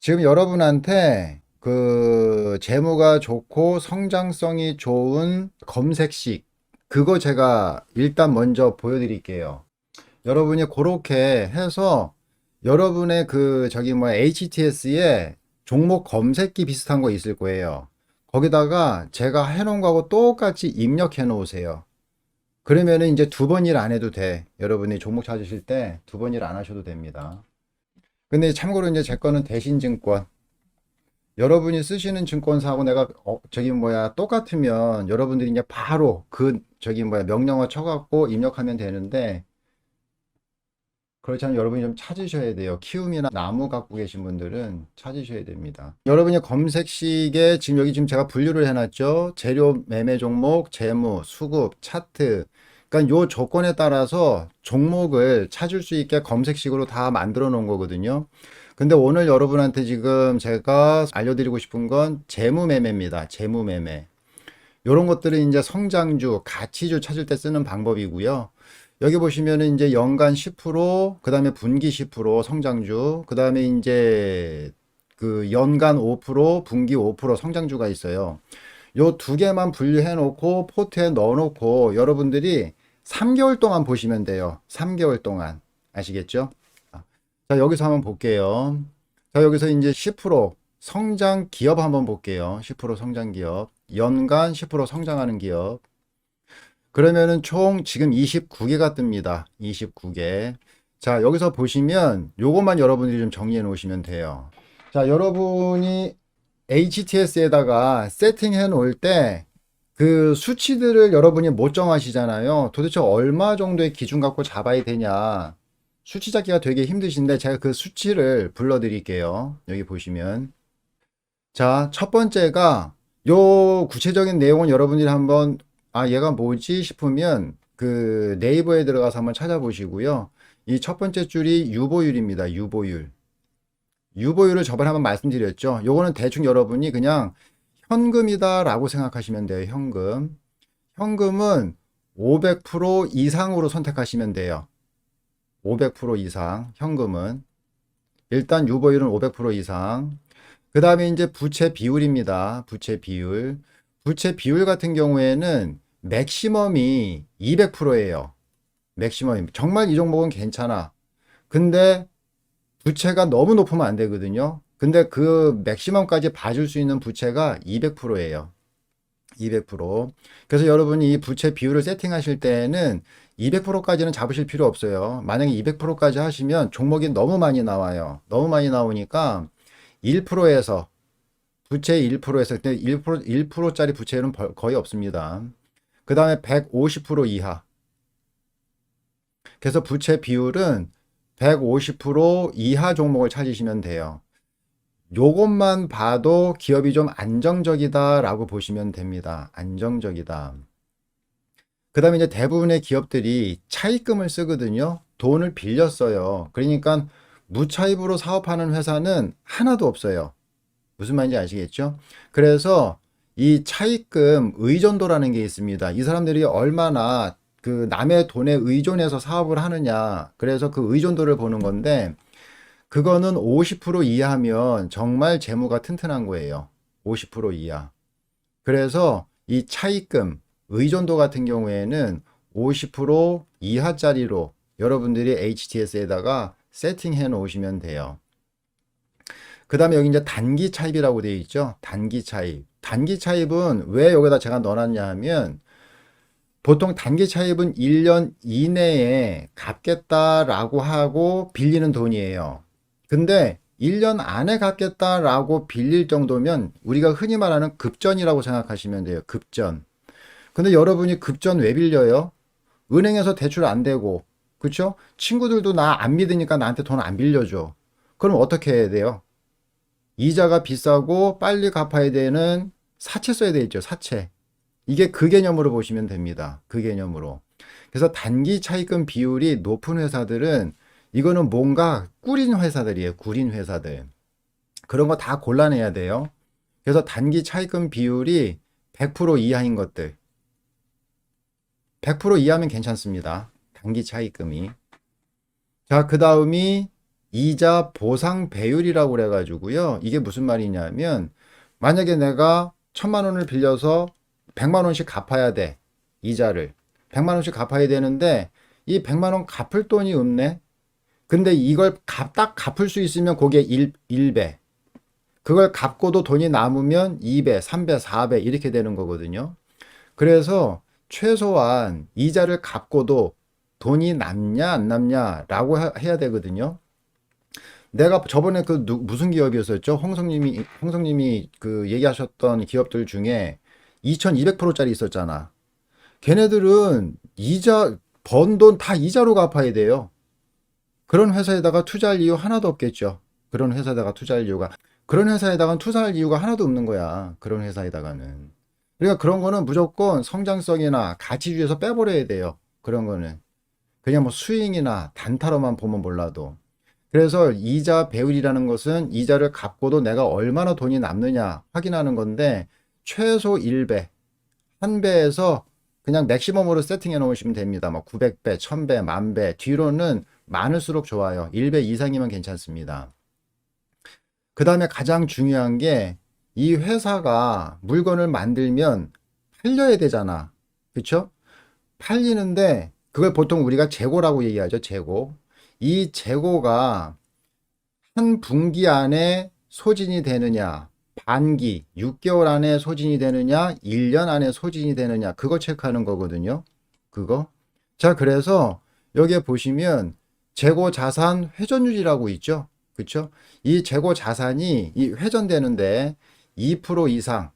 지금 여러분한테 그 재무가 좋고 성장성이 좋은 검색식 그거 제가 일단 먼저 보여드릴게요. 여러분이 그렇게 해서 여러분의 그 저기 뭐 HTS에 종목 검색기 비슷한 거 있을 거예요. 거기다가 제가 해놓은 거하고 똑같이 입력해 놓으세요. 그러면은 이제 두 번 일 안 해도 돼. 여러분이 종목 찾으실 때 두 번 일 안 하셔도 됩니다. 근데 참고로 이제 제 거는 대신증권. 여러분이 쓰시는 증권사하고 내가 저기 뭐야 똑같으면 여러분들이 이제 바로 그 저기 뭐야 명령어 쳐갖고 입력하면 되는데 그렇지 않으면 여러분이 좀 찾으셔야 돼요. 키움이나 나무 갖고 계신 분들은 찾으셔야 됩니다. 여러분이 검색식에 지금 여기 지금 제가 분류를 해놨죠. 재료 매매 종목, 재무, 수급, 차트. 그러니까 요 조건에 따라서 종목을 찾을 수 있게 검색식으로 다 만들어 놓은 거거든요. 근데 오늘 여러분한테 지금 제가 알려드리고 싶은 건 재무 매매입니다. 재무 매매. 요런 것들은 이제 성장주, 가치주 찾을 때 쓰는 방법이고요. 여기 보시면은 이제 연간 10%, 그 다음에 분기 10% 성장주, 그 다음에 이제 그 연간 5%, 분기 5% 성장주가 있어요. 요 두 개만 분류해 놓고 포트에 넣어 놓고 여러분들이 3개월 동안 보시면 돼요. 3개월 동안. 아시겠죠? 자, 여기서 한번 볼게요. 자, 여기서 이제 10% 성장 기업 한번 볼게요. 10% 성장 기업. 연간 10% 성장하는 기업. 그러면은 총 지금 29개가 뜹니다. 29개. 자, 여기서 보시면 요것만 여러분들이 좀 정리해 놓으시면 돼요. 자, 여러분이 HTS에다가 세팅해 놓을 때 그 수치들을 여러분이 못 정하시잖아요. 도대체 얼마 정도의 기준 갖고 잡아야 되냐. 수치 잡기가 되게 힘드신데 제가 그 수치를 불러 드릴게요. 여기 보시면. 자, 첫 번째가 요 구체적인 내용은 여러분들이 한번 얘가 뭐지 싶으면 그 네이버에 들어가서 한번 찾아보시고요. 이 첫 번째 줄이 유보율입니다. 유보율. 유보율을 저번에 한번 말씀드렸죠. 요거는 대충 여러분이 그냥 현금이다라고 생각하시면 돼요. 현금. 현금은 500% 이상으로 선택하시면 돼요. 500% 이상. 현금은. 일단 유보율은 500% 이상. 그 다음에 이제 부채 비율입니다. 부채 비율. 부채 비율 같은 경우에는 맥시멈이 200%예요. 맥시멈. 정말 이 종목은 괜찮아. 근데 부채가 너무 높으면 안 되거든요. 근데 그 맥시멈까지 봐줄 수 있는 부채가 200%예요. 200%. 그래서 여러분이 이 부채 비율을 세팅하실 때에는 200%까지는 잡으실 필요 없어요. 만약에 200%까지 하시면 종목이 너무 많이 나와요. 너무 많이 나오니까 1%에서 부채 1%에서 근데 1%짜리 부채율은 거의 없습니다. 그 다음에 150% 이하. 그래서 부채 비율은 150% 이하 종목을 찾으시면 돼요. 요것만 봐도 기업이 좀 안정적이다라고 보시면 됩니다. 안정적이다. 그 다음에 이제 대부분의 기업들이 차입금을 쓰거든요. 돈을 빌렸어요. 그러니까 무차입으로 사업하는 회사는 하나도 없어요. 무슨 말인지 아시겠죠? 그래서 이 차입금 의존도라는 게 있습니다. 이 사람들이 얼마나 그 남의 돈에 의존해서 사업을 하느냐. 그래서 그 의존도를 보는 건데 그거는 50% 이하면 정말 재무가 튼튼한 거예요. 50% 이하. 그래서 이 차입금 의존도 같은 경우에는 50% 이하짜리로 여러분들이 HTS에다가 세팅해 놓으시면 돼요. 그 다음에 여기 이제 단기 차입이라고 되어 있죠. 단기 차입. 단기 차입은 왜 여기다 제가 넣어놨냐 하면 보통 단기 차입은 1년 이내에 갚겠다라고 하고 빌리는 돈이에요. 근데 1년 안에 갚겠다라고 빌릴 정도면 우리가 흔히 말하는 급전이라고 생각하시면 돼요. 급전. 근데 여러분이 급전 왜 빌려요? 은행에서 대출 안 되고, 그쵸? 친구들도 나 안 믿으니까 나한테 돈 안 빌려줘. 그럼 어떻게 해야 돼요? 이자가 비싸고 빨리 갚아야 되는 사채 써야 되겠죠. 사채. 이게 그 개념으로 보시면 됩니다. 그 개념으로. 그래서 단기 차입금 비율이 높은 회사들은 이거는 뭔가 꾸린 회사들이에요. 꾸린 회사들. 그런 거 다 골라내야 돼요. 그래서 단기 차입금 비율이 100% 이하인 것들. 100% 이하면 괜찮습니다. 단기 차입금이. 자, 그 다음이 이자 보상 배율이라고 그래가지고요. 이게 무슨 말이냐면 만약에 내가 1,000만 원을 빌려서 100만 원씩 갚아야 돼. 이자를 100만 원씩 갚아야 되는데 이 100만 원 갚을 돈이 없네. 근데 이걸 딱 갚을 수 있으면 그게 1배. 그걸 갚고도 돈이 남으면 2배, 3배, 4배 이렇게 되는 거거든요. 그래서 최소한 이자를 갚고도 돈이 남냐 안 남냐라고 해야 되거든요. 내가 저번에 무슨 기업이었었죠? 홍성님이 그 얘기하셨던 기업들 중에 2200%짜리 있었잖아. 걔네들은 이자 번 돈 다 이자로 갚아야 돼요. 그런 회사에다가 투자할 이유 하나도 없겠죠. 그런 회사에다가 투자할 이유가 그런 회사에다가는 투자할 이유가 하나도 없는 거야. 그런 회사에다가는. 그러니까 그런 거는 무조건 성장성이나 가치주에서 빼버려야 돼요. 그런 거는. 그냥 뭐 스윙이나 단타로만 보면 몰라도. 그래서 이자 배율이라는 것은 이자를 갚고도 내가 얼마나 돈이 남느냐 확인하는 건데 최소 1배, 한 배에서 그냥 맥시멈으로 세팅해 놓으시면 됩니다. 뭐 900배, 1000배, 만배, 뒤로는 많을수록 좋아요. 1배 이상이면 괜찮습니다. 그 다음에 가장 중요한 게 이 회사가 물건을 만들면 팔려야 되잖아. 그쵸? 팔리는데 그걸 보통 우리가 재고라고 얘기하죠. 재고. 이 재고가 한 분기 안에 소진이 되느냐, 반기, 6개월 안에 소진이 되느냐, 1년 안에 소진이 되느냐, 그거 체크하는 거거든요. 그거. 자, 그래서 여기에 보시면 재고 자산 회전율이라고 있죠. 그쵸? 이 재고 자산이 이 회전되는데 2% 이상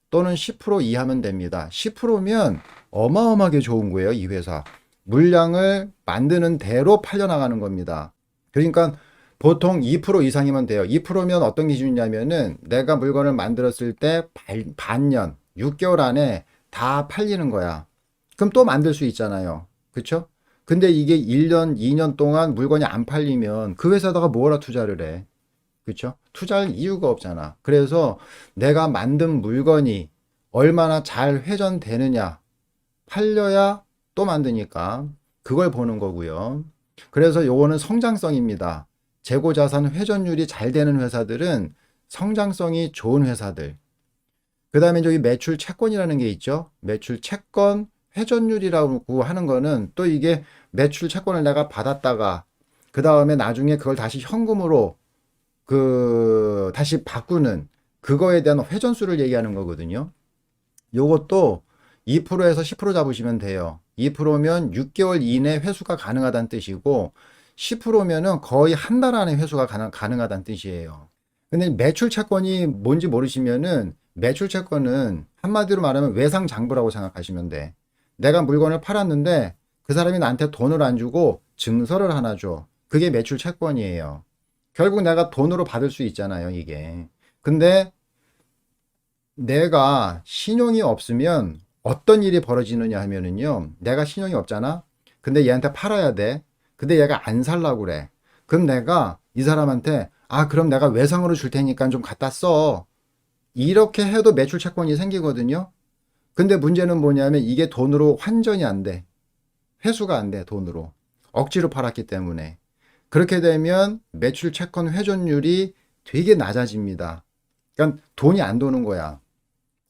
또는 10% 이하면 됩니다. 10%면 어마어마하게 좋은 거예요, 이 회사. 물량을 만드는 대로 팔려나가는 겁니다. 그러니까 보통 2% 이상이면 돼요. 2%면 어떤 기준이냐면은 내가 물건을 만들었을 때 반년, 6개월 안에 다 팔리는 거야. 그럼 또 만들 수 있잖아요. 그쵸? 근데 이게 1년, 2년 동안 물건이 안 팔리면 그 회사다가 뭐라 투자를 해? 그쵸? 투자할 이유가 없잖아. 그래서 내가 만든 물건이 얼마나 잘 회전되느냐, 팔려야 또 만드니까 그걸 보는 거고요. 그래서 요거는 성장성입니다. 재고자산 회전율이 잘 되는 회사들은 성장성이 좋은 회사들. 그 다음에 저기 매출 채권이라는 게 있죠. 매출 채권 회전율이라고 하는 거는 또 이게 매출 채권을 내가 받았다가 그 다음에 나중에 그걸 다시 현금으로 다시 바꾸는 그거에 대한 회전수를 얘기하는 거거든요. 요것도 2%에서 10% 잡으시면 돼요. 2%면 6개월 이내 회수가 가능하다는 뜻이고 10%면은 거의 한 달 안에 회수가 가능하다는 뜻이에요. 근데 매출 채권이 뭔지 모르시면은 매출 채권은 한마디로 말하면 외상장부라고 생각하시면 돼. 내가 물건을 팔았는데 그 사람이 나한테 돈을 안 주고 증서를 하나 줘. 그게 매출 채권이에요. 결국 내가 돈으로 받을 수 있잖아요, 이게. 근데 내가 신용이 없으면 어떤 일이 벌어지느냐 하면은요, 내가 신용이 없잖아? 근데 얘한테 팔아야 돼. 근데 얘가 안 살라고 그래. 그럼 내가 이 사람한테, 아, 그럼 내가 외상으로 줄 테니까 좀 갖다 써. 이렇게 해도 매출 채권이 생기거든요. 근데 문제는 뭐냐면 이게 돈으로 환전이 안 돼. 회수가 안 돼, 돈으로. 억지로 팔았기 때문에. 그렇게 되면 매출 채권 회전율이 되게 낮아집니다. 그러니까 돈이 안 도는 거야.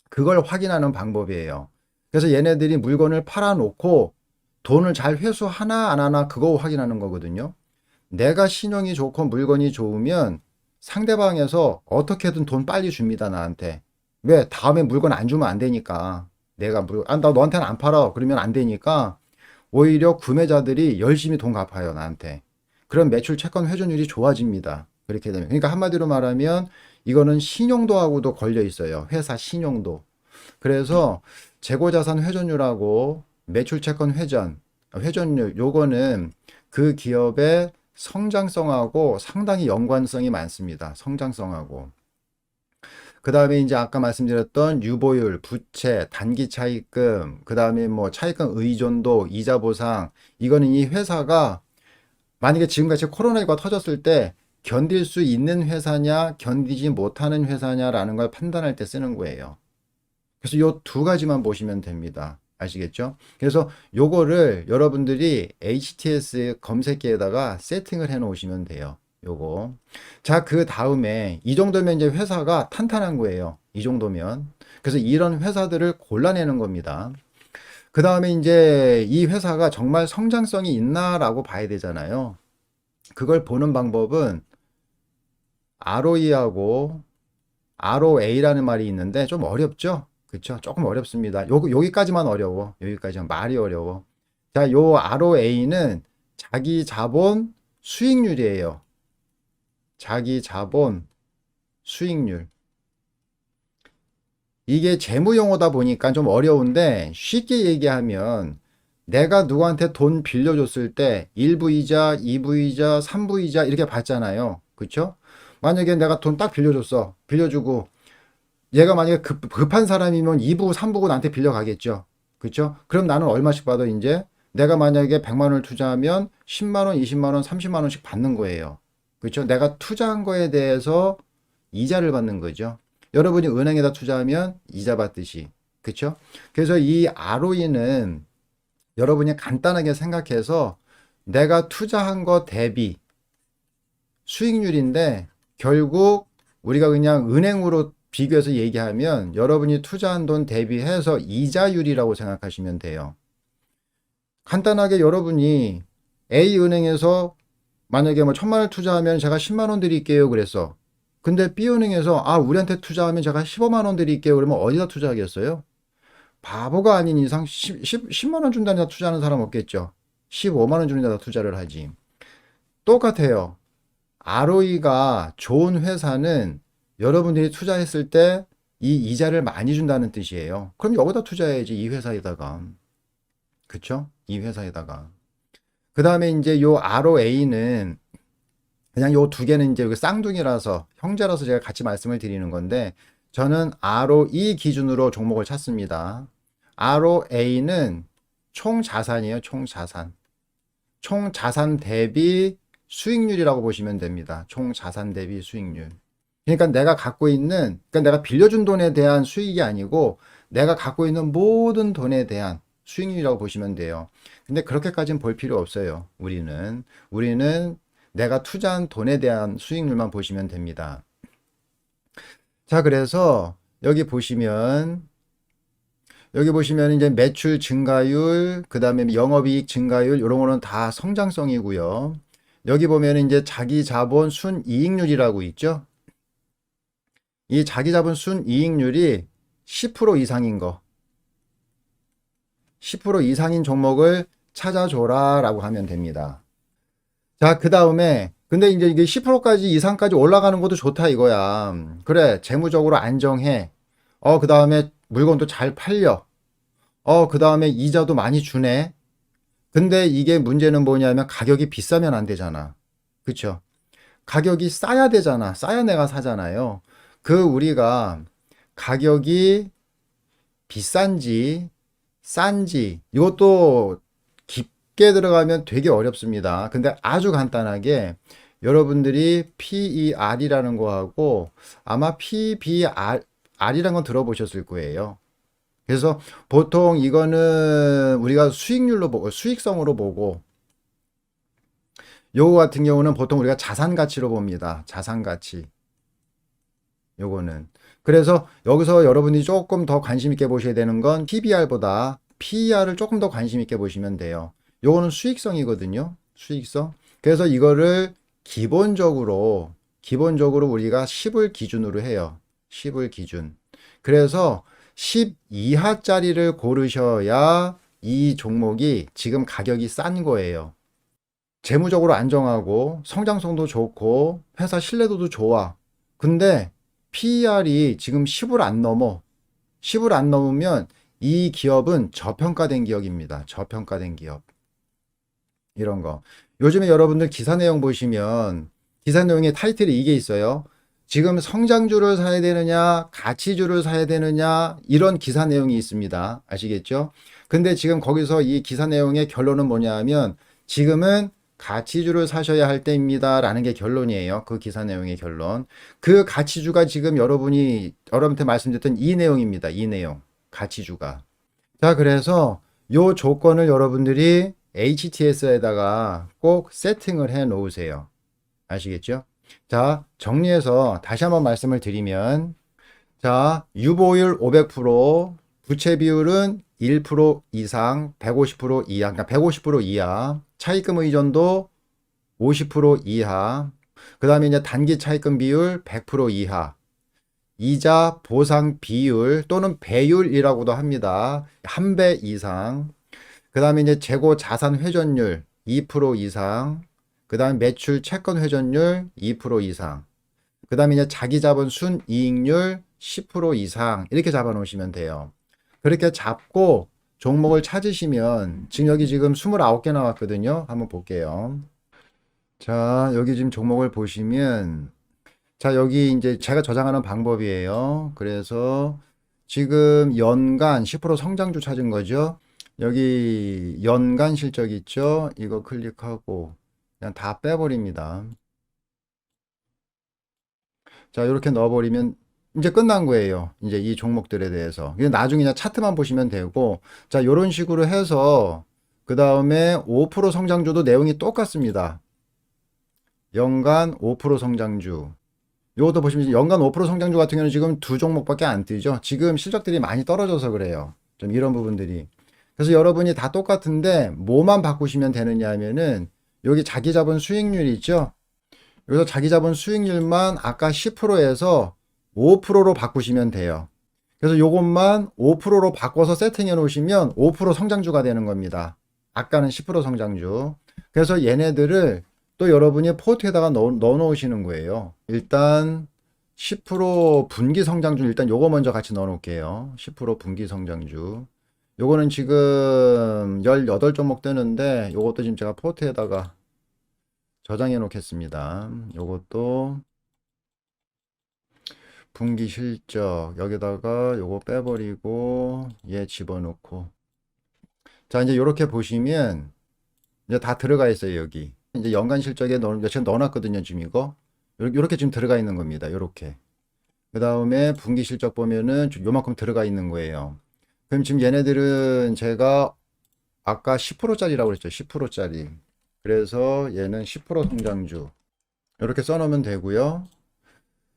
그걸 확인하는 방법이에요. 그래서 얘네들이 물건을 팔아놓고 돈을 잘 회수하나 안 하나 그거 확인하는 거거든요. 내가 신용이 좋고 물건이 좋으면 상대방에서 어떻게든 돈 빨리 줍니다, 나한테. 왜? 다음에 물건 안 주면 안 되니까. 나 너한테는 안 팔아. 그러면 안 되니까 오히려 구매자들이 열심히 돈 갚아요, 나한테. 그럼 매출 채권 회전율이 좋아집니다. 그렇게 되면. 그러니까 한마디로 말하면 이거는 신용도하고도 걸려 있어요. 회사 신용도. 그래서 재고자산 회전율하고 매출 채권 회전율, 요거는 그 기업의 성장성하고 상당히 연관성이 많습니다. 성장성하고. 그 다음에 이제 아까 말씀드렸던 유보율, 부채, 단기 차입금, 그 다음에 뭐 차입금 의존도, 이자 보상, 이거는 이 회사가 만약에 지금같이 코로나19가 터졌을 때 견딜 수 있는 회사냐, 견디지 못하는 회사냐라는 걸 판단할 때 쓰는 거예요. 그래서 요 두 가지만 보시면 됩니다. 아시겠죠? 그래서 요거를 여러분들이 HTS 검색기에다가 세팅을 해 놓으시면 돼요. 요거. 자, 그 다음에 이 정도면 이제 회사가 탄탄한 거예요. 이 정도면. 그래서 이런 회사들을 골라내는 겁니다. 그 다음에 이제 이 회사가 정말 성장성이 있나라고 봐야 되잖아요. 그걸 보는 방법은 ROE하고 ROA라는 말이 있는데 좀 어렵죠? 그쵸? 조금 어렵습니다. 여기까지만 어려워. 여기까지만 말이 어려워. 자, 요 ROA는 자기 자본 수익률이에요. 자기 자본 수익률. 이게 재무 용어다 보니까 좀 어려운데 쉽게 얘기하면 내가 누구한테 돈 빌려줬을 때 1부이자, 2부이자, 3부이자 이렇게 받잖아요. 그쵸? 만약에 내가 돈 딱 빌려줬어. 빌려주고 얘가 만약에 급한 사람이면 2부, 3부고 나한테 빌려가겠죠. 그쵸? 그럼 나는 얼마씩 받아 이제? 내가 만약에 100만 원을 투자하면 10만 원, 20만 원, 30만 원씩 받는 거예요. 그쵸? 내가 투자한 거에 대해서 이자를 받는 거죠. 여러분이 은행에다 투자하면 이자 받듯이. 그쵸? 그래서 이 ROE는 여러분이 간단하게 생각해서 내가 투자한 거 대비 수익률인데 결국 우리가 그냥 은행으로 비교해서 얘기하면 여러분이 투자한 돈 대비해서 이자율이라고 생각하시면 돼요. 간단하게 여러분이 A은행에서 만약에 뭐 1,000만 원 투자하면 제가 10만 원 드릴게요 그랬어. 근데 B은행에서 우리한테 투자하면 제가 15만 원 드릴게요 그러면 어디다 투자하겠어요? 바보가 아닌 이상 10만 원 준다는 데 투자하는 사람 없겠죠. 15만 원 주는 데다 투자를 하지. 똑같아요. ROE가 좋은 회사는 여러분들이 투자했을 때 이 이자를 많이 준다는 뜻이에요. 그럼 여기다 투자해야지, 이 회사에다가. 그쵸? 이 회사에다가. 그 다음에 이제 요 ROA는 그냥 요 두 개는 이제 쌍둥이라서 형제라서 제가 같이 말씀을 드리는 건데 저는 ROE 기준으로 종목을 찾습니다. ROA는 총 자산이에요. 총 자산. 총 자산 대비 수익률이라고 보시면 됩니다. 총 자산 대비 수익률. 그러니까 내가 갖고 있는, 그러니까 내가 빌려준 돈에 대한 수익이 아니고 내가 갖고 있는 모든 돈에 대한 수익률이라고 보시면 돼요. 근데 그렇게까지는 볼 필요 없어요. 우리는 내가 투자한 돈에 대한 수익률만 보시면 됩니다. 자, 그래서 여기 보시면 이제 매출 증가율, 그 다음에 영업이익 증가율, 이런 거는 다 성장성이고요. 여기 보면 이제 자기 자본 순이익률이라고 있죠. 이 자기 자본 순이익률이 10% 이상인 거. 10% 이상인 종목을 찾아줘라 라고 하면 됩니다. 자, 그 다음에 근데 이제 이게 10%까지 이상까지 올라가는 것도 좋다 이거야. 그래, 재무적으로 안정해. 그 다음에 물건도 잘 팔려. 그 다음에 이자도 많이 주네. 근데 이게 문제는 뭐냐면 가격이 비싸면 안 되잖아. 그쵸? 가격이 싸야 되잖아. 싸야 내가 사잖아요. 우리가 가격이 비싼지 싼지 이것도 깊게 들어가면 되게 어렵습니다. 근데 아주 간단하게 여러분들이 PER이라는 거하고 아마 PBR이라는 건 들어보셨을 거예요. 그래서 보통 이거는 우리가 수익률로 보고 수익성으로 보고 요거 같은 경우는 보통 우리가 자산 가치로 봅니다. 자산 가치. 요거는. 그래서 여기서 여러분이 조금 더 관심 있게 보셔야 되는 건 PBR보다 PER을 조금 더 관심 있게 보시면 돼요. 요거는 수익성이거든요. 수익성. 그래서 이거를 기본적으로 우리가 10을 기준으로 해요. 10을 기준. 그래서 10 이하짜리를 고르셔야 이 종목이 지금 가격이 싼 거예요. 재무적으로 안정하고 성장성도 좋고 회사 신뢰도도 좋아. 근데 PER이 지금 10을 안 넘어. 10을 안 넘으면 이 기업은 저평가된 기업입니다. 저평가된 기업. 이런 거. 요즘에 여러분들 기사 내용 보시면 기사 내용의 타이틀이 이게 있어요. 지금 성장주를 사야 되느냐, 가치주를 사야 되느냐, 이런 기사 내용이 있습니다. 아시겠죠? 근데 지금 거기서 이 기사 내용의 결론은 뭐냐 하면 지금은 가치주를 사셔야 할 때입니다. 라는 게 결론이에요. 그 기사 내용의 결론. 그 가치주가 지금 여러분한테 말씀드렸던 이 내용입니다. 이 내용. 가치주가. 자, 그래서 요 조건을 여러분들이 HTS에다가 꼭 세팅을 해 놓으세요. 아시겠죠? 자, 정리해서 다시 한번 말씀을 드리면, 자, 유보율 500%, 부채 비율은 1% 이상, 150% 이하, 그러니까 150% 이하, 차입금 의존도 50% 이하, 그 다음에 이제 단기 차입금 비율 100% 이하, 이자 보상 비율 또는 배율이라고도 합니다. 한 배 이상, 그 다음에 이제 재고 자산 회전율 2% 이상, 그 다음에 매출 채권 회전율 2% 이상, 그 다음에 이제 자기 자본 순이익률 10% 이상 이렇게 잡아 놓으시면 돼요. 그렇게 잡고 종목을 찾으시면 지금 여기 지금 29개 나왔거든요. 한번 볼게요. 자, 여기 지금 종목을 보시면 자, 여기 이제 제가 저장하는 방법이에요. 그래서 지금 연간 10% 성장주 찾은 거죠. 여기 연간 실적 있죠? 이거 클릭하고 그냥 다 빼버립니다. 자, 이렇게 넣어버리면 이제 끝난 거예요. 이제 이 종목들에 대해서. 그냥 나중에 그냥 차트만 보시면 되고, 자, 이런 식으로 해서 그 다음에 5% 성장주도 내용이 똑같습니다. 연간 5% 성장주. 요것도 보시면 연간 5% 성장주 같은 경우는 지금 두 종목밖에 안 뜨죠. 지금 실적들이 많이 떨어져서 그래요. 좀 이런 부분들이. 그래서 여러분이 다 똑같은데 뭐만 바꾸시면 되느냐 하면은 여기 자기 자본 수익률 있죠. 여기서 자기 자본 수익률만 아까 10%에서 5%로 바꾸시면 돼요. 그래서 요것만 5%로 바꿔서 세팅해 놓으시면 5% 성장주가 되는 겁니다. 아까는 10% 성장주. 그래서 얘네들을 또 여러분이 포트에다가 넣어 놓으시는 거예요. 일단 10% 분기 성장주 일단 요거 먼저 같이 넣어 놓을게요. 10% 분기 성장주. 요거는 지금 18종목 뜨는데 요것도 지금 제가 포트에다가 저장해 놓겠습니다. 요것도 분기 실적 여기다가 요거 빼버리고 얘 집어넣고 자 이제 요렇게 보시면 이제 다 들어가 있어요. 여기 이제 연간 실적에 제가 넣어놨거든요. 지금 이거 요렇게 지금 들어가 있는 겁니다. 요렇게 그 다음에 분기 실적 보면은 요만큼 들어가 있는 거예요. 그럼 지금 얘네들은 제가 아까 10%짜리라고 그랬죠. 10%짜리. 그래서 얘는 10% 성장주 이렇게 써놓으면 되고요.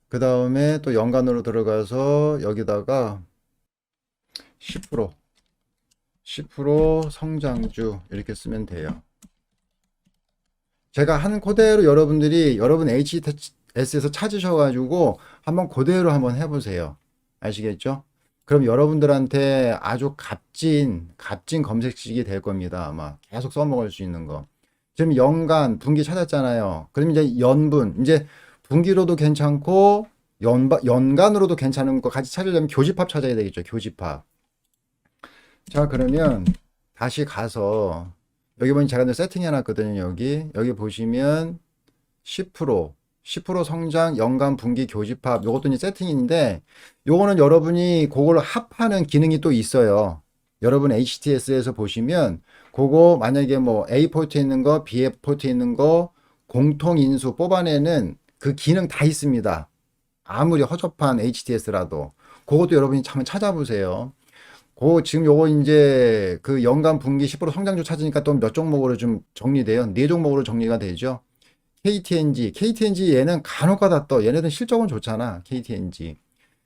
그 다음에 또 연간으로 들어가서 여기다가 10% 10% 성장주 이렇게 쓰면 돼요. 제가 한 그대로 여러분들이 여러분 HTS에서 찾으셔가지고 한번 그대로 한번 해보세요. 아시겠죠? 그럼 여러분들한테 아주 값진 검색식이 될 겁니다. 아마 계속 써먹을 수 있는 거. 지금 연간, 분기 찾았잖아요. 그럼 이제 연분, 이제 분기로도 괜찮고 연간으로도 괜찮은 거 같이 찾으려면 교집합 찾아야 되겠죠. 교집합. 자, 그러면 다시 가서 여기 보면 제가 세팅해 놨거든요. 여기 보시면 10% 성장 연간 분기 교집합 요것도 이제 세팅인데 요거는 여러분이 그걸 합하는 기능이 또 있어요. 여러분 HTS에서 보시면 그거 만약에 뭐 A 포트에 있는 거, B 포트에 있는 거 공통 인수 뽑아내는 그 기능 다 있습니다. 아무리 허접한 HTS라도 그것도 여러분이 한번 찾아보세요. 지금 요거 이제 그 연간 분기 10% 성장주 찾으니까 또 몇 종목으로 좀 정리돼요. 네 종목으로 정리가 되죠. KTNG 얘는 간혹가다 떠. 얘네들 실적은 좋잖아. KTNG.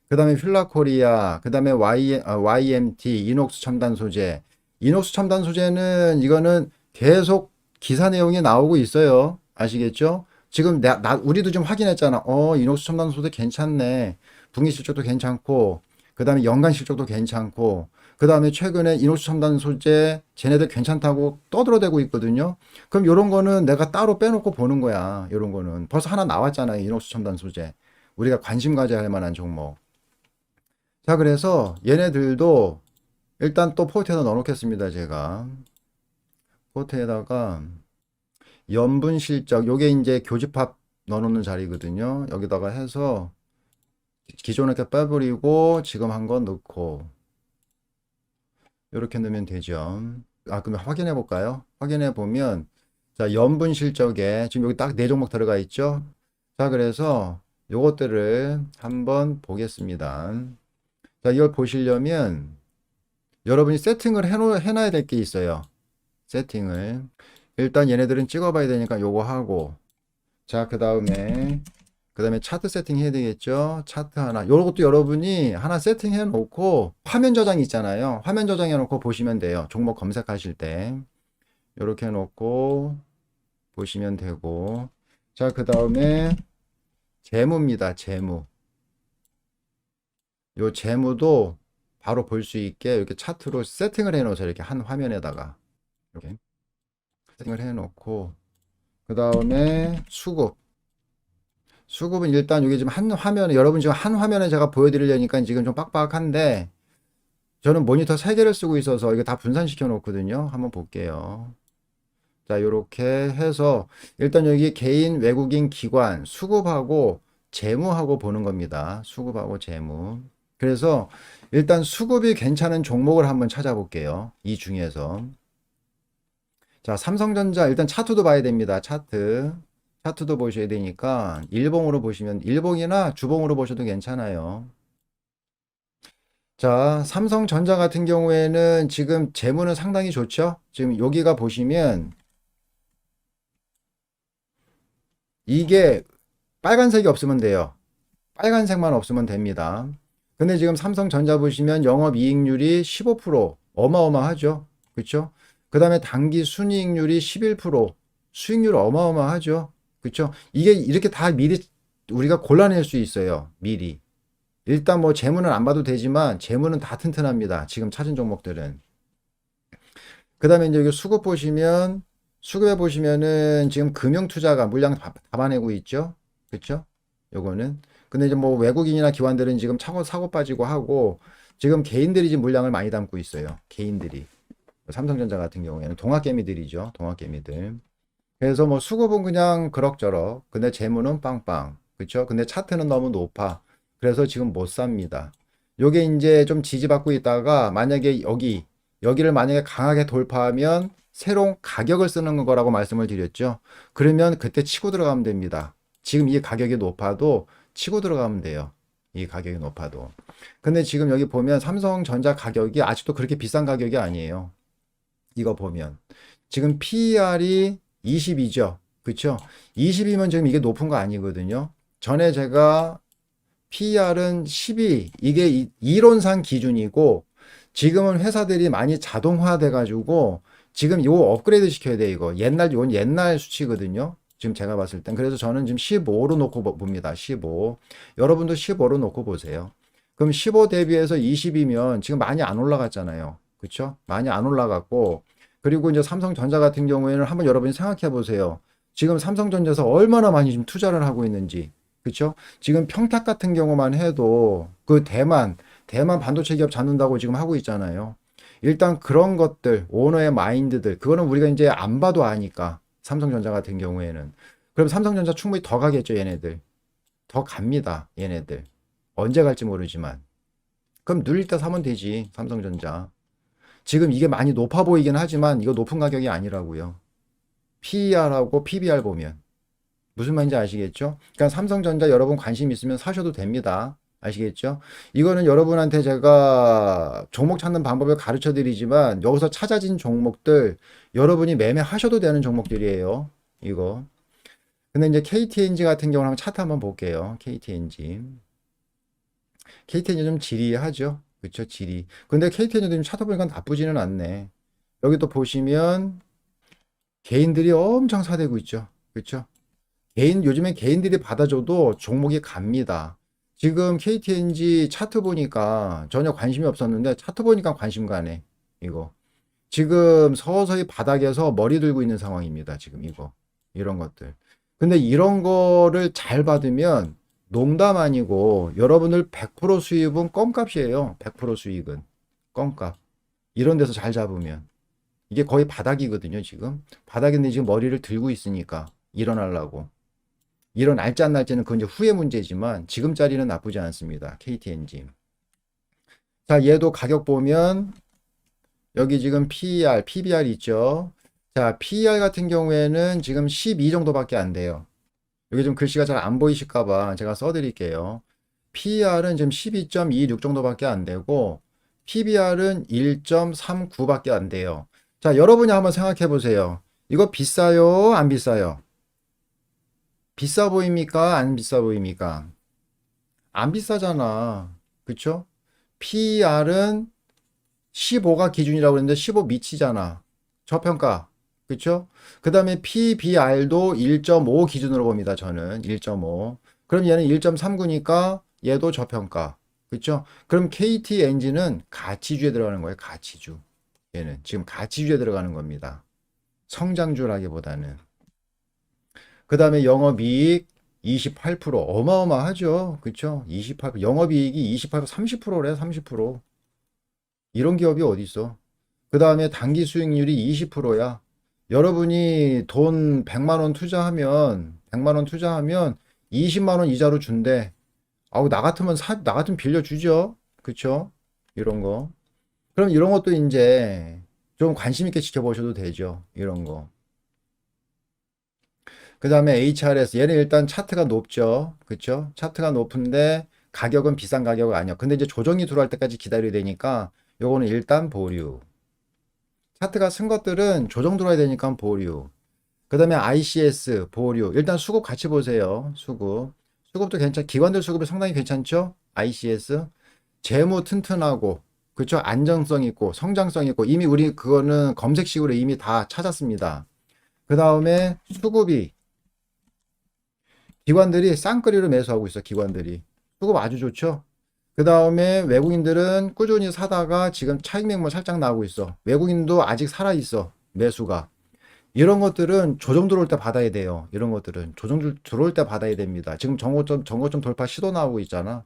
그 다음에 휠라코리아, 그 다음에 YMT, 이녹스 첨단 소재. 이녹스 첨단 소재는 이거는 계속 기사 내용이 나오고 있어요. 아시겠죠? 지금 우리도 좀 확인했잖아. 이녹스 첨단 소재 괜찮네. 분기 실적도 괜찮고, 그 다음에 연간 실적도 괜찮고, 그 다음에 최근에 이녹스 첨단 소재 쟤네들 괜찮다고 떠들어대고 있거든요. 그럼 요런 거는 내가 따로 빼놓고 보는 거야. 요런 거는. 벌써 하나 나왔잖아요. 이녹스 첨단 소재. 우리가 관심 가져야 할 만한 종목. 자, 그래서 얘네들도 일단 또 포트에다 넣어놓겠습니다. 제가. 포트에다가 연분 실적. 요게 이제 교집합 넣어놓는 자리거든요. 여기다가 해서 기존에 이렇게 빼버리고 지금 한 건 넣고 이렇게 넣으면 되죠. 그럼 확인해 볼까요? 확인해 보면 자, 연분 실적에 지금 여기 딱 네 종목 들어가 있죠. 자, 그래서 요것들을 한번 보겠습니다. 자, 이걸 보시려면 여러분이 세팅을 해놔야 될 게 있어요. 세팅을 일단 얘네들은 찍어봐야 되니까 요거 하고 자, 그 다음에 차트 세팅 해야 되겠죠? 차트 하나. 요것도 여러분이 하나 세팅해 놓고 화면 저장 있잖아요. 화면 저장해 놓고 보시면 돼요. 종목 검색하실 때. 요렇게 해 놓고 보시면 되고. 자, 그 다음에 재무입니다. 재무. 요 재무도 바로 볼 수 있게 이렇게 차트로 세팅을 해 놓으세요. 이렇게 한 화면에다가. 이렇게 세팅을 해 놓고. 그 다음에 수급. 수급은 일단 여기 지금 한 화면에, 여러분 지금 한 화면에 제가 보여드리려니까 지금 좀 빡빡한데, 저는 모니터 3개를 쓰고 있어서 이거 다 분산시켜 놓거든요. 한번 볼게요. 자, 요렇게 해서 일단 여기 개인, 외국인, 기관, 수급하고 재무하고 보는 겁니다. 수급하고 재무. 그래서 일단 수급이 괜찮은 종목을 한번 찾아볼게요. 이 중에서. 자, 삼성전자 일단 차트도 봐야 됩니다. 차트. 차트도 보셔야 되니까 일봉으로 보시면 일봉이나 주봉으로 보셔도 괜찮아요. 자, 삼성전자 같은 경우에는 지금 재무는 상당히 좋죠. 지금 여기가 보시면 이게 빨간색이 없으면 돼요. 빨간색만 없으면 됩니다. 근데 지금 삼성전자 보시면 영업이익률이 15% 어마어마하죠. 그렇죠? 그 다음에 당기 순이익률이 11% 수익률 어마어마하죠. 그렇죠? 이게 이렇게 다 미리 우리가 골라낼 수 있어요. 미리. 일단 뭐 재무는 안 봐도 되지만 재무는 다 튼튼합니다. 지금 찾은 종목들은. 그 다음에 이제 여기 수급 보시면 수급에 보시면은 지금 금융투자가 물량 다 담아내고 있죠. 그렇죠? 요거는. 근데 이제 뭐 외국인이나 기관들은 지금 사고 빠지고 하고 지금 개인들이 지금 물량을 많이 담고 있어요. 개인들이. 삼성전자 같은 경우에는 동학개미들이죠. 동학개미들. 그래서 뭐 수급은 그냥 그럭저럭. 근데 재무는 빵빵. 그렇죠? 근데 차트는 너무 높아. 그래서 지금 못 삽니다. 요게 이제 좀 지지받고 있다가 만약에 여기를 만약에 강하게 돌파하면 새로운 가격을 쓰는 거라고 말씀을 드렸죠. 그러면 그때 치고 들어가면 됩니다. 지금 이 가격이 높아도 치고 들어가면 돼요. 이 가격이 높아도. 근데 지금 여기 보면 삼성전자 가격이 아직도 그렇게 비싼 가격이 아니에요. 이거 보면. 지금 PER이 20이죠. 그쵸? 20이면 지금 이게 높은 거 아니거든요. 전에 제가 PER은 12, 이게 이론상 기준이고, 지금은 회사들이 많이 자동화돼 가지고, 지금 이거 업그레이드 시켜야 돼, 이거. 이건 옛날 수치거든요. 지금 제가 봤을 땐. 그래서 저는 지금 15로 놓고 봅니다. 15. 여러분도 15로 놓고 보세요. 그럼 15 대비해서 20이면 지금 많이 안 올라갔잖아요. 그쵸? 많이 안 올라갔고, 그리고 이제 삼성전자 같은 경우에는 한번 여러분이 생각해 보세요. 지금 삼성전자에서 얼마나 많이 지금 투자를 하고 있는지. 그쵸? 지금 평택 같은 경우만 해도 그 대만 반도체 기업 잡는다고 지금 하고 있잖아요. 일단 그런 것들, 오너의 마인드들, 그거는 우리가 이제 안 봐도 아니까. 삼성전자 같은 경우에는. 그럼 삼성전자 충분히 더 가겠죠, 얘네들. 더 갑니다, 얘네들. 언제 갈지 모르지만. 그럼 누릴 때 사면 되지, 삼성전자. 지금 이게 많이 높아 보이긴 하지만 이거 높은 가격이 아니라고요. PER하고 PBR 보면. 무슨 말인지 아시겠죠? 그러니까 삼성전자 여러분 관심 있으면 사셔도 됩니다. 아시겠죠? 이거는 여러분한테 제가 종목 찾는 방법을 가르쳐 드리지만 여기서 찾아진 종목들 여러분이 매매하셔도 되는 종목들이에요. 이거. 근데 이제 KTNG 같은 경우는 한번 차트 한번 볼게요. KTNG. KTNG 좀 지리하죠? 그쵸? 지리. 근데 KTNG도 지금 차트 보니까 나쁘지는 않네. 여기 또 보시면 개인들이 엄청 사대고 있죠. 그쵸? 요즘엔 개인들이 받아줘도 종목이 갑니다. 지금 KTNG 차트 보니까 전혀 관심이 없었는데 차트 보니까 관심 가네. 이거. 지금 서서히 바닥에서 머리 들고 있는 상황입니다. 지금 이거. 이런 것들. 근데 이런 거를 잘 받으면 농담 아니고 여러분들 100% 수익은 껌값이에요. 100% 수익은. 껌값. 이런 데서 잘 잡으면. 이게 거의 바닥이거든요, 지금. 바닥인데 지금 머리를 들고 있으니까 일어나려고. 일어날지 안 날지는 그건 이제 후의 문제지만 지금 자리는 나쁘지 않습니다. KTNG. 자, 얘도 가격 보면 여기 지금 PER, PBR 있죠. 자, PER 같은 경우에는 지금 12 정도밖에 안 돼요. 여기 좀 글씨가 잘 안 보이실까봐 제가 써드릴게요. PER은 지금 12.26 정도밖에 안 되고 PBR은 1.39밖에 안 돼요. 자, 여러분이 한번 생각해 보세요. 이거 비싸요? 안 비싸요? 비싸 보입니까? 안 비싸 보입니까? 안 비싸잖아. 그쵸? PER은 15가 기준이라고 그랬는데 15 미치잖아. 저평가. 그쵸? 그 다음에 PBR도 1.5 기준으로 봅니다. 저는 1.5. 그럼 얘는 1.39니까 얘도 저평가. 그쵸? 그럼 KT 엔진은 가치주에 들어가는 거예요. 가치주. 얘는 지금 가치주에 들어가는 겁니다. 성장주라기보다는. 그 다음에 영업이익 28% 어마어마하죠. 그쵸? 28%. 영업이익이 28%, 30%래, 30%. 이런 기업이 어디 있어? 그 다음에 단기 수익률이 20%야. 여러분이 돈 100만 원 투자하면, 100만 원 투자하면 20만 원 이자로 준대. 아우, 나 같으면 빌려주죠. 그쵸? 이런 거. 그럼 이런 것도 이제 좀 관심 있게 지켜보셔도 되죠. 이런 거. 그 다음에 HRS. 얘는 일단 차트가 높죠. 그쵸? 차트가 높은데 가격은 비싼 가격은 아니야. 근데 이제 조정이 들어갈 때까지 기다려야 되니까 요거는 일단 보류. 차트가 쓴 것들은 조정 들어야 되니까 보류. 그 다음에 ICS 보류. 일단 수급 같이 보세요. 수급. 수급도 기관들 수급이 상당히 괜찮죠? ICS. 재무 튼튼하고, 그쵸? 안정성 있고, 성장성 있고, 이미 우리 그거는 검색식으로 이미 다 찾았습니다. 그 다음에 수급이, 기관들이 쌍끌이로 매수하고 있어, 기관들이. 수급 아주 좋죠? 그 다음에 외국인들은 꾸준히 사다가 지금 차익 매물 살짝 나오고 있어. 외국인도 아직 살아있어, 매수가. 이런 것들은 조정 들어올 때 받아야 돼요. 이런 것들은 조정 들어올 때 받아야 됩니다. 지금 정고점 돌파 시도 나오고 있잖아.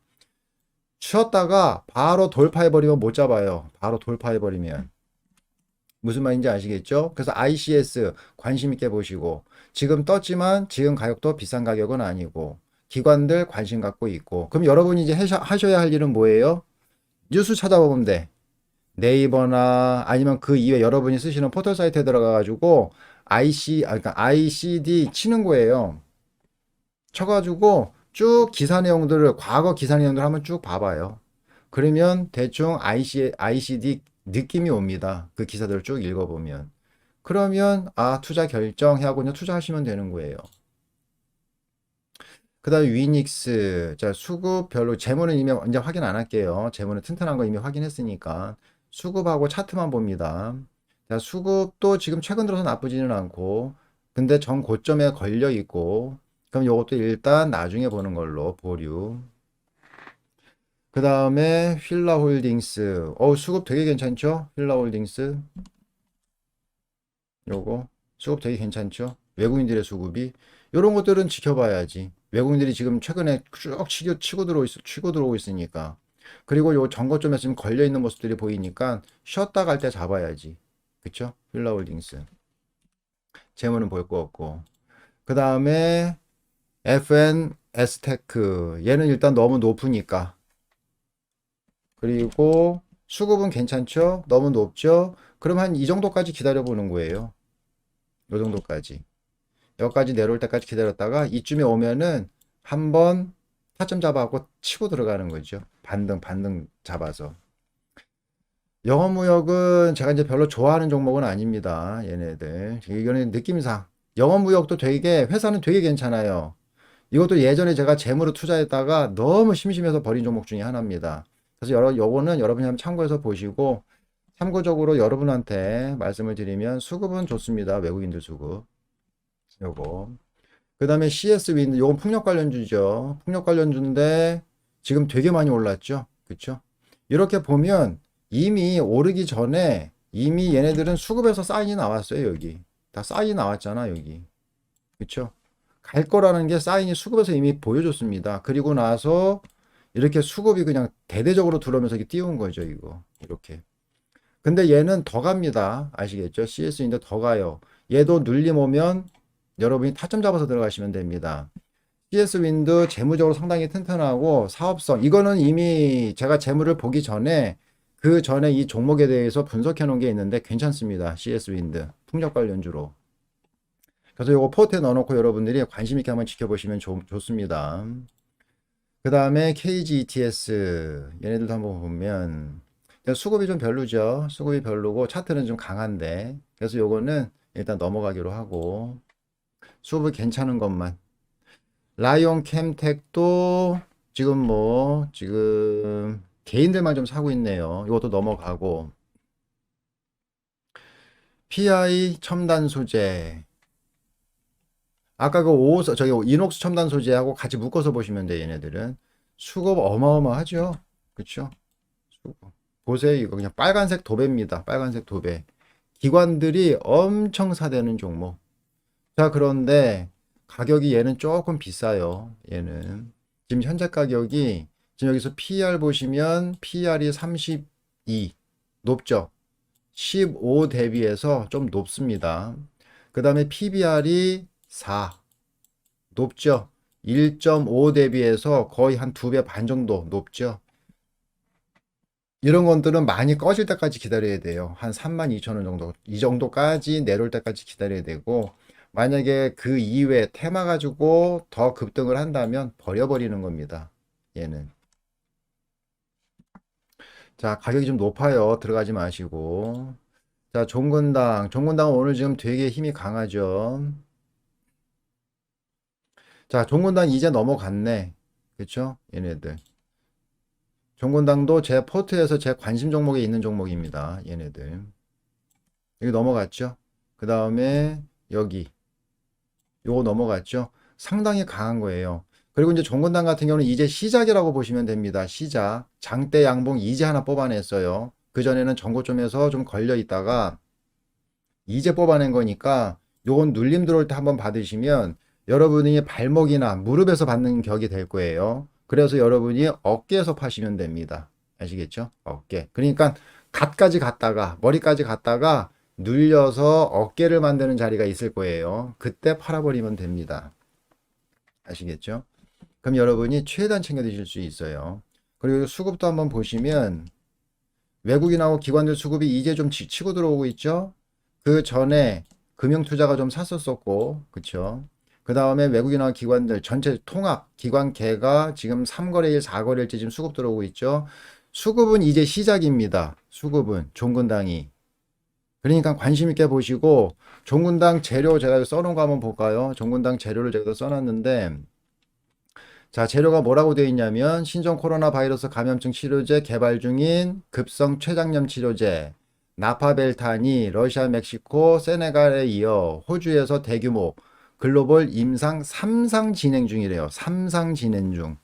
쉬었다가 바로 돌파해버리면 못 잡아요. 바로 돌파해버리면. 무슨 말인지 아시겠죠? 그래서 ICS 관심 있게 보시고, 지금 떴지만 지금 가격도 비싼 가격은 아니고, 기관들 관심 갖고 있고, 그럼 여러분이 이제 하셔야 할 일은 뭐예요? 뉴스 찾아보면 돼. 네이버나 아니면 그 이외 여러분이 쓰시는 포털 사이트에 들어가가지고 그러니까 ICD 치는 거예요. 쳐가지고 쭉 기사 내용들을 과거 기사 내용들 한번 쭉 봐봐요. 그러면 대충 ICD 느낌이 옵니다. 그 기사들을 쭉 읽어보면. 그러면 투자 결정하고 그냥 투자하시면 되는 거예요. 그 다음에 위닉스. 자, 수급별로 재무는 이미 이제 확인 안 할게요. 재무는 튼튼한 거 이미 확인했으니까. 수급하고 차트만 봅니다. 자, 수급도 지금 최근 들어서 나쁘지는 않고, 근데 전 고점에 걸려 있고, 그럼 이것도 일단 나중에 보는 걸로 보류. 그 다음에 휠라홀딩스. 수급 되게 괜찮죠? 휠라홀딩스. 요거. 수급 되게 괜찮죠? 외국인들의 수급이. 요런 것들은 지켜봐야지. 외국인들이 지금 최근에 쭉 치고 들어오고 있으니까. 그리고 요 전고점에 지금 걸려 있는 모습들이 보이니까 쉬었다 갈 때 잡아야지. 그쵸? 휠라홀딩스. 재무는 볼 거 없고. 그 다음에 FNS테크. 얘는 일단 너무 높으니까. 그리고 수급은 괜찮죠? 너무 높죠? 그럼 한 이 정도까지 기다려 보는 거예요. 이 정도까지. 여기까지 내려올 때까지 기다렸다가 이쯤에 오면은 한번 타점 잡아갖고 치고 들어가는 거죠. 반등 잡아서. 영어무역은 제가 이제 별로 좋아하는 종목은 아닙니다. 얘네들. 이거는 느낌상. 영어무역도 되게, 회사는 되게 괜찮아요. 이것도 예전에 제가 재무로 투자했다가 너무 심심해서 버린 종목 중에 하나입니다. 그래서 요거는 여러분이 한번 참고해서 보시고, 참고적으로 여러분한테 말씀을 드리면 수급은 좋습니다. 외국인들 수급. 요거. 그 다음에 CS 윈드, 요건 풍력 관련주죠. 풍력 관련주인데 지금 되게 많이 올랐죠. 그쵸? 이렇게 보면 이미 오르기 전에 이미 얘네들은 수급에서 사인이 나왔어요. 여기. 다 사인이 나왔잖아. 여기. 그쵸? 갈 거라는 게 사인이 수급에서 이미 보여줬습니다. 그리고 나서 이렇게 수급이 그냥 대대적으로 들어오면서 이렇게 띄운 거죠. 이거. 이렇게. 근데 얘는 더 갑니다. 아시겠죠? CS인데 더 가요. 얘도 눌림 오면 여러분이 타점 잡아서 들어가시면 됩니다. CS 윈드 재무적으로 상당히 튼튼하고 사업성 이거는 이미 제가 재무를 보기 전에 그 전에 이 종목에 대해서 분석해 놓은 게 있는데 괜찮습니다. CS 윈드 풍력 관련주로. 그래서 이거 포트에 넣어놓고 여러분들이 관심 있게 한번 지켜보시면 좋습니다. 그 다음에 KGETS 얘네들도 한번 보면 수급이 좀 별로죠. 수급이 별로고 차트는 좀 강한데 그래서 요거는 일단 넘어가기로 하고 수급이 괜찮은 것만. 라이온 캠텍도 지금 개인들만 좀 사고 있네요. 이것도 넘어가고. PI 첨단 소재. 아까 그 저기 이녹스 첨단 소재하고 같이 묶어서 보시면 돼, 얘네들은. 수급 어마어마하죠. 그쵸? 수급. 보세요. 이거 그냥 빨간색 도배입니다. 빨간색 도배. 기관들이 엄청 사대는 종목. 자, 그런데 가격이 얘는 조금 비싸요. 얘는. 지금 현재 가격이 지금 여기서 PER 보시면 PER이 32 높죠. 15 대비해서 좀 높습니다. 그 다음에 PBR이 4 높죠. 1.5 대비해서 거의 한 2배 반 정도 높죠. 이런 것들은 많이 꺼질 때까지 기다려야 돼요. 한 32,000원 정도. 이 정도까지 내려올 때까지 기다려야 되고, 만약에 그 이외에 테마 가지고 더 급등을 한다면 버려버리는 겁니다. 얘는. 자, 가격이 좀 높아요. 들어가지 마시고. 자, 종근당. 종근당은 오늘 지금 되게 힘이 강하죠. 자, 종근당 이제 넘어갔네. 그쵸? 얘네들. 종근당도 제 포트에서 제 관심 종목에 있는 종목입니다. 얘네들. 여기 넘어갔죠? 그 다음에 여기. 요거 넘어갔죠? 상당히 강한 거예요. 그리고 이제 종근당 같은 경우는 이제 시작이라고 보시면 됩니다. 시작. 장대 양봉 이제 하나 뽑아냈어요. 그전에는 전고점에서 좀 걸려 있다가 이제 뽑아낸 거니까 요건 눌림 들어올 때 한번 받으시면 여러분이 발목이나 무릎에서 받는 격이 될 거예요. 그래서 여러분이 어깨에서 파시면 됩니다. 아시겠죠? 어깨. 그러니까 갓까지 갔다가 머리까지 갔다가 눌려서 어깨를 만드는 자리가 있을 거예요. 그때 팔아버리면 됩니다. 아시겠죠? 그럼 여러분이 최대한 챙겨 드실 수 있어요. 그리고 수급도 한번 보시면 외국인하고 기관들 수급이 이제 좀 치고 들어오고 있죠? 그 전에 금융투자가 좀 샀었었고, 그쵸? 그 다음에 외국인하고 기관들 전체 통합 기관계가 지금 3거래일, 4거래일째 지금 수급 들어오고 있죠? 수급은 이제 시작입니다. 수급은 종근당이. 그러니까 관심 있게 보시고 종근당 재료 제가 써놓은 거 한번 볼까요? 종근당 재료를 제가 써놨는데 자, 재료가 뭐라고 되어 있냐면 신종 코로나 바이러스 감염증 치료제 개발 중인 급성 췌장염 치료제 나파벨탄이 러시아, 멕시코, 세네갈에 이어 호주에서 대규모 글로벌 임상 3상 진행 중이래요. 3상 진행 중.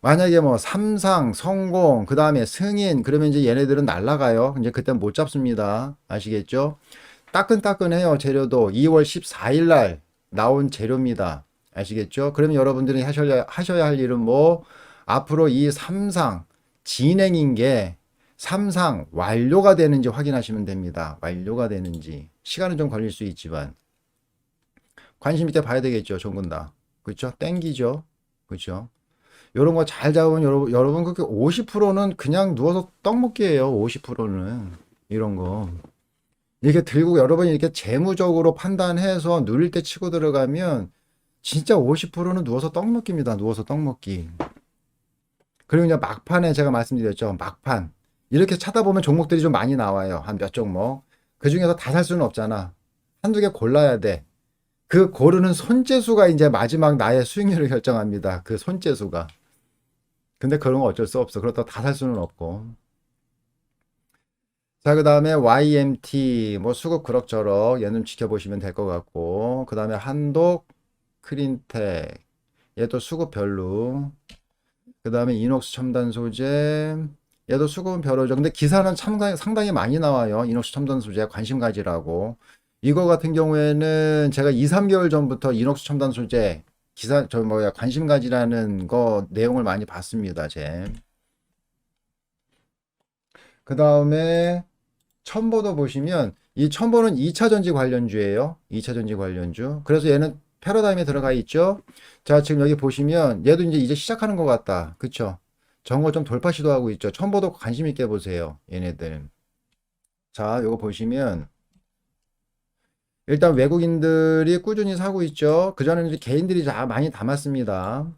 만약에 뭐 3상 성공, 그 다음에 승인, 그러면 이제 얘네들은 날라가요. 이제 그때 못 잡습니다. 아시겠죠? 따끈따끈해요. 재료도 2월 14일 날 나온 재료입니다. 아시겠죠? 그러면 여러분들이 하셔야 할 일은 뭐 앞으로 이 3상 진행인 게 3상 완료가 되는지 확인하시면 됩니다. 완료가 되는지. 시간은 좀 걸릴 수 있지만 관심 있게 봐야 되겠죠. 종근당. 그렇죠? 땡기죠. 그렇죠? 이런 거 잘 잡으면 여러분 그렇게 50%는 그냥 누워서 떡 먹기예요. 50%는 이런 거. 이렇게 들고 여러분이 이렇게 재무적으로 판단해서 누릴 때 치고 들어가면 진짜 50%는 누워서 떡 먹기입니다. 누워서 떡 먹기. 그리고 이제 막판에 제가 말씀드렸죠. 막판. 이렇게 찾아보면 종목들이 좀 많이 나와요. 한 몇 종목. 그 중에서 다 살 수는 없잖아. 한두 개 골라야 돼. 그 고르는 손재수가 이제 마지막 나의 수익률을 결정합니다. 그 손재수가. 근데 그런 거 어쩔 수 없어. 그렇다고 다 살 수는 없고. 자, 그 다음에 YMT, 뭐 수급 그럭저럭 얘는 지켜보시면 될 것 같고, 그 다음에 한독, 크린텍, 얘도 수급 별로. 그 다음에 이녹스 첨단 소재, 얘도 수급은 별로죠. 근데 기사는 상당히 많이 나와요. 이녹스 첨단 소재 관심 가지라고. 이거 같은 경우에는 제가 2, 3개월 전부터 이녹스 첨단 소재 기사, 관심 가지라는 거 내용을 많이 봤습니다, 제. 그 다음에 첨보도 보시면 이 첨보는 2차 전지 관련주예요. 2차 전지 관련주. 그래서 얘는 패러다임에 들어가 있죠. 자, 지금 여기 보시면 얘도 이제 시작하는 것 같다. 그쵸? 정거 좀 돌파 시도하고 있죠. 첨보도 관심 있게 보세요. 얘네들. 자, 요거 보시면 일단 외국인들이 꾸준히 사고 있죠. 그전에는 이제 개인들이 많이 담았습니다.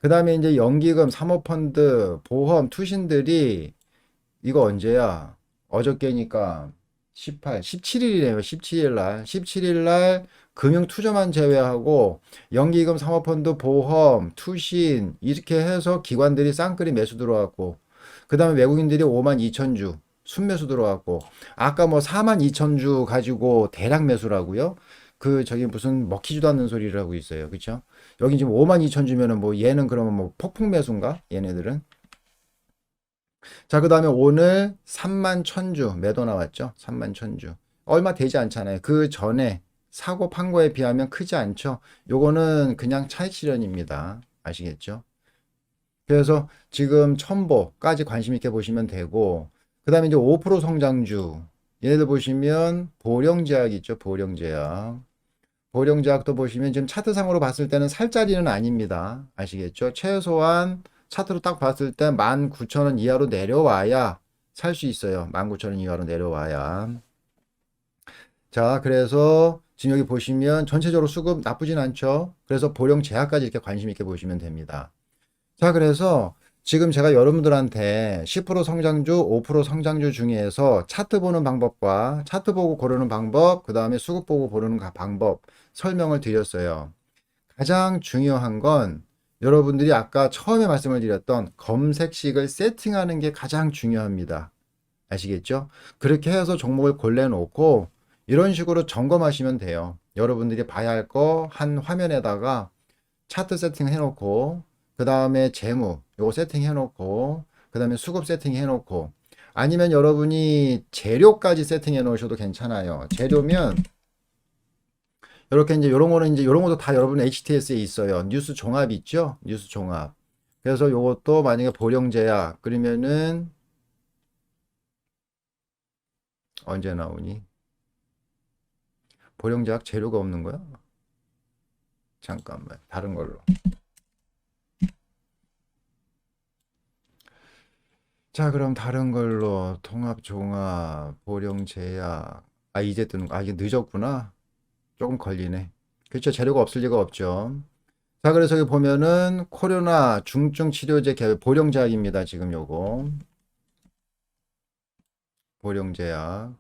그 다음에 이제 연기금, 사모펀드, 보험, 투신들이 이거 언제야? 어저께니까 17일이네요. 17일 날. 17일 날 금융 투자만 제외하고 연기금, 사모펀드, 보험, 투신 이렇게 해서 기관들이 쌍끌이 매수 들어왔고, 그 다음에 외국인들이 5만 2천 주 순매수 들어왔고, 아까 뭐 4만 2천 주 가지고 대량 매수라고요? 그 저기 무슨 먹히지도 않는 소리를 하고 있어요. 그쵸? 여기 지금 5만 2천 주면은 뭐 얘는 그러면 뭐 폭풍 매수인가? 얘네들은. 자, 그 다음에 오늘 3만 1,000주 매도 나왔죠? 3만 1,000주. 얼마 되지 않잖아요. 그 전에 사고 판 거에 비하면 크지 않죠? 요거는 그냥 차익 실현입니다. 아시겠죠? 그래서 지금 첨보까지 관심 있게 보시면 되고, 그 다음에 이제 5% 성장주. 얘네들 보시면 보령제약 있죠? 보령제약. 보령제약도 보시면 지금 차트상으로 봤을 때는 살 자리는 아닙니다. 아시겠죠? 최소한 차트로 딱 봤을 때 19,000원 이하로 내려와야 살 수 있어요. 19,000원 이하로 내려와야. 자, 그래서 지금 여기 보시면 전체적으로 수급 나쁘진 않죠? 그래서 보령제약까지 이렇게 관심 있게 보시면 됩니다. 자, 그래서 지금 제가 여러분들한테 10% 성장주, 5% 성장주 중에서 차트 보는 방법과 차트 보고 고르는 방법, 그 다음에 수급 보고 고르는 방법 설명을 드렸어요. 가장 중요한 건 여러분들이 아까 처음에 말씀을 드렸던 검색식을 세팅하는 게 가장 중요합니다. 아시겠죠? 그렇게 해서 종목을 골라놓고 이런 식으로 점검하시면 돼요. 여러분들이 봐야 할 거 한 화면에다가 차트 세팅 해놓고, 그 다음에 재무 요거 세팅 해놓고, 그 다음에 수급 세팅 해놓고, 아니면 여러분이 재료까지 세팅해 놓으셔도 괜찮아요. 재료면 이렇게 이제 요런 거는 이제 요런 것도 다 여러분 HTS에 있어요. 뉴스 종합 있죠? 뉴스 종합. 그래서 요것도 만약에 보령제약 그러면은 언제 나오니? 보령제약 재료가 없는 거야? 잠깐만. 다른 걸로. 자, 그럼 다른 걸로 통합종합, 보령제약. 아, 이제 뜨는 거. 아, 이게 늦었구나. 조금 걸리네. 그렇죠. 재료가 없을 리가 없죠. 자, 그래서 여기 보면은 코로나 중증 치료제 개발 보령제약입니다. 지금 요거. 보령제약.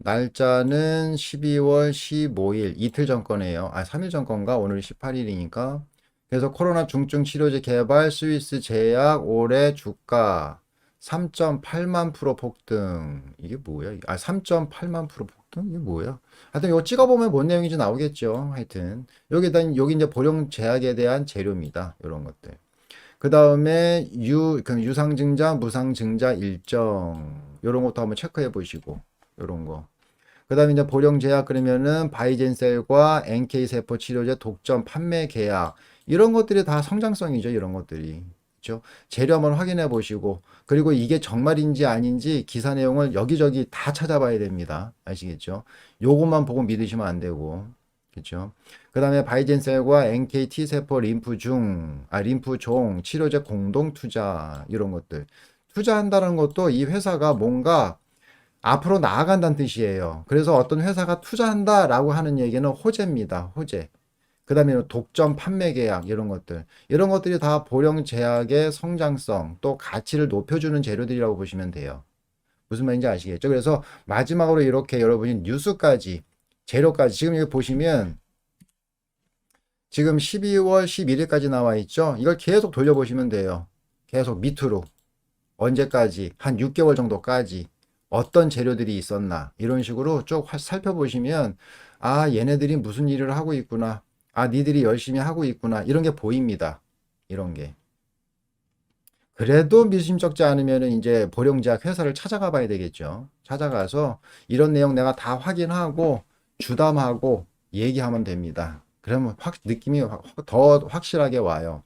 날짜는 12월 15일 이틀 전 거네요. 아, 3일 전 건가? 오늘 18일이니까. 그래서 코로나 중증 치료제 개발 스위스 제약 올해 주가 3.8만 프로 폭등. 이게 뭐야? 아, 3.8만 프로 폭등? 이게 뭐야? 하여튼 이거 찍어보면 뭔 내용인지 나오겠죠. 하여튼 여기 이제 보령 제약에 대한 재료입니다. 이런 것들. 그 다음에 그 유상증자, 무상증자 일정 이런 것도 한번 체크해 보시고 이런 거. 그 다음에 이제 보령제약 그러면은 바이젠셀과 NK세포 치료제 독점 판매 계약 이런 것들이 다 성장성이죠. 이런 것들이. 그렇죠? 재료 한번 확인해 보시고 그리고 이게 정말인지 아닌지 기사 내용을 여기저기 다 찾아봐야 됩니다. 아시겠죠? 요것만 보고 믿으시면 안 되고. 그렇죠? 그 다음에 바이젠셀과 NKT세포 림프종 치료제 공동 투자 이런 것들. 투자한다는 것도 이 회사가 뭔가 앞으로 나아간다는 뜻이에요. 그래서 어떤 회사가 투자한다라고 하는 얘기는 호재입니다. 호재. 그 다음에 독점 판매 계약 이런 것들. 이런 것들이 다 보령제약의 성장성 또 가치를 높여주는 재료들이라고 보시면 돼요. 무슨 말인지 아시겠죠? 그래서 마지막으로 이렇게 여러분이 뉴스까지 재료까지 지금 여기 보시면 지금 12월 11일까지 나와 있죠? 이걸 계속 돌려보시면 돼요. 계속 밑으로. 언제까지? 한 6개월 정도까지. 어떤 재료들이 있었나 이런 식으로 쭉 살펴보시면 아 얘네들이 무슨 일을 하고 있구나 아 니들이 열심히 하고 있구나 이런 게 보입니다. 이런 게 그래도 미심쩍지 않으면 이제 보령제약 회사를 찾아가 봐야 되겠죠. 찾아가서 이런 내용 내가 다 확인하고 주담하고 얘기하면 됩니다. 그러면 느낌이 더 확실하게 와요.